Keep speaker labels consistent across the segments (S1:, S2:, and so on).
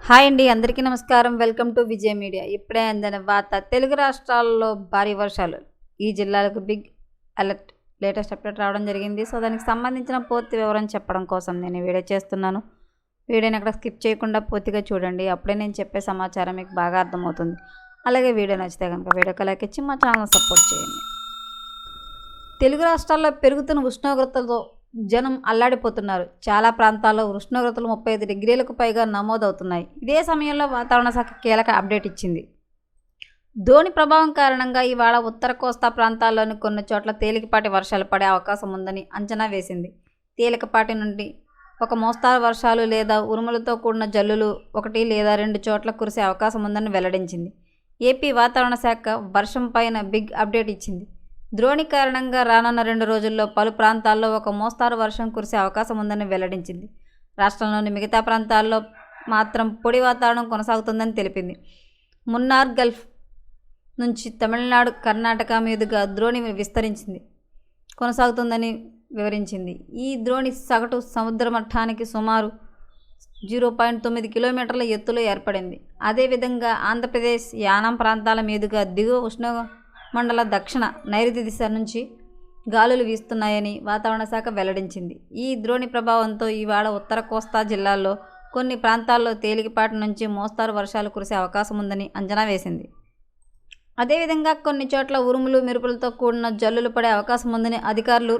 S1: Hi అండి, అందరికీ నమస్కారం. Welcome to Vijay media. ఇప్పుడే అందిన వార్త. తెలుగు రాష్ట్రాల్లో భారీ వర్షాలు, ఈ జిల్లాలకు బిగ్ అలర్ట్. లేటెస్ట్ అప్డేట్ రావడం జరిగింది. సో దానికి సంబంధించిన పూర్తి వివరం చెప్పడం కోసం నేను వీడియో చేస్తున్నాను. వీడియోని అక్కడ స్కిప్ చేయకుండా పూర్తిగా చూడండి. అప్పుడే నేను చెప్పే సమాచారం మీకు బాగా అర్థమవుతుంది. అలాగే వీడియో నచ్చితే కనుక వీడియోకి లైక్ ఇచ్చి మా ఛానల్ సపోర్ట్ చేయండి. తెలుగు రాష్ట్రాల్లో పెరుగుతున్న ఉష్ణోగ్రతలతో జనం అల్లాడిపోతున్నారు. చాలా ప్రాంతాల్లో ఉష్ణోగ్రతలు 35 డిగ్రీలకు పైగా నమోదవుతున్నాయి. ఇదే సమయంలో వాతావరణ శాఖ కీలక అప్డేట్ ఇచ్చింది. ద్రోణి ప్రభావం కారణంగా ఇవాళ ఉత్తర కోస్తా ప్రాంతాల్లోని కొన్ని చోట్ల తేలికపాటి వర్షాలు పడే అవకాశం ఉందని అంచనా వేసింది. తేలికపాటి నుండి ఒక మోస్తారు వర్షాలు లేదా ఉరుములతో కూడిన జల్లులు 1 లేదా 2 చోట్ల కురిసే అవకాశం ఉందని వెల్లడించింది. ఏపీ వాతావరణ శాఖ వర్షం పైన బిగ్ అప్డేట్ ఇచ్చింది. ద్రోణి కారణంగా రానున్న 2 రోజుల్లో పలు ప్రాంతాల్లో ఒక మోస్తారు వర్షం కురిసే అవకాశం ఉందని వెల్లడించింది. రాష్ట్రంలోని మిగతా ప్రాంతాల్లో మాత్రం పొడి వాతావరణం కొనసాగుతుందని తెలిపింది. మున్నార్ గల్ఫ్ నుంచి తమిళనాడు, కర్ణాటక మీదుగా ద్రోణి విస్తరించింది కొనసాగుతుందని వివరించింది. ఈ ద్రోణి సగటు సముద్ర మట్టానికి సుమారు 0.9 కిలోమీటర్ల ఎత్తులో ఏర్పడింది. అదేవిధంగా ఆంధ్రప్రదేశ్, యానాం ప్రాంతాల మీదుగా దిగువ ఉష్ణమండల దక్షిణ నైరుతి దిశ నుంచి గాలులు వీస్తున్నాయని వాతావరణ శాఖ వెల్లడించింది. ఈ ద్రోణి ప్రభావంతో ఇవాళ ఉత్తర కోస్తా జిల్లాల్లో కొన్ని ప్రాంతాల్లో తేలికపాటి నుంచి మోస్తారు వర్షాలు కురిసే అవకాశం ఉందని అంచనా వేసింది. అదేవిధంగా కొన్ని చోట్ల ఉరుములు, మెరుపులతో కూడిన జల్లులు పడే అవకాశం ఉందని అధికారులు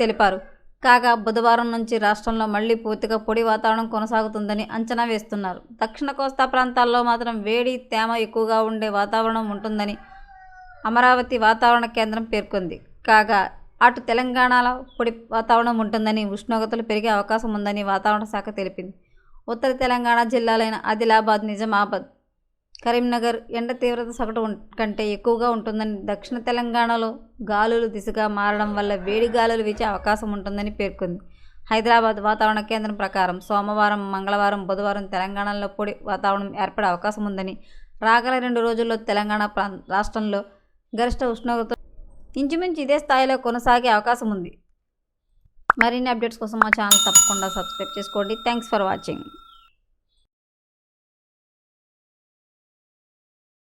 S1: తెలిపారు. కాగా బుధవారం నుంచి రాష్ట్రంలో మళ్లీ పూర్తిగా పొడి వాతావరణం కొనసాగుతుందని అంచనా వేస్తున్నారు. దక్షిణ కోస్తా ప్రాంతాల్లో మాత్రం వేడి, తేమ ఎక్కువగా ఉండే వాతావరణం ఉంటుందని అమరావతి వాతావరణ కేంద్రం పేర్కొంది. కాగా అటు తెలంగాణలో పొడి వాతావరణం ఉంటుందని, ఉష్ణోగ్రతలు పెరిగే అవకాశం ఉందని వాతావరణ శాఖ తెలిపింది. ఉత్తర తెలంగాణ జిల్లాలైన ఆదిలాబాద్, నిజామాబాద్, కరీంనగర్ ఎండ తీవ్రత సగటు కంటే ఎక్కువగా ఉంటుందని, దక్షిణ తెలంగాణలో గాలులు దిశగా మారడం వల్ల వేడి గాలులు వీచే అవకాశం ఉంటుందని పేర్కొంది. హైదరాబాద్ వాతావరణ కేంద్రం ప్రకారం సోమవారం, మంగళవారం, బుధవారం తెలంగాణలో పొడి వాతావరణం ఏర్పడే అవకాశం ఉందని, రాగల 2 రోజుల్లో తెలంగాణ రాష్ట్రంలో గరిష్ట ఉష్ణోగ్రత ఇంచుమించు ఇదే స్థాయిలో కొనసాగే అవకాశం ఉంది. మరిన్ని అప్డేట్స్ కోసం మా ఛానల్ తప్పకుండా సబ్స్క్రైబ్ చేసుకోండి. Thanks for watching.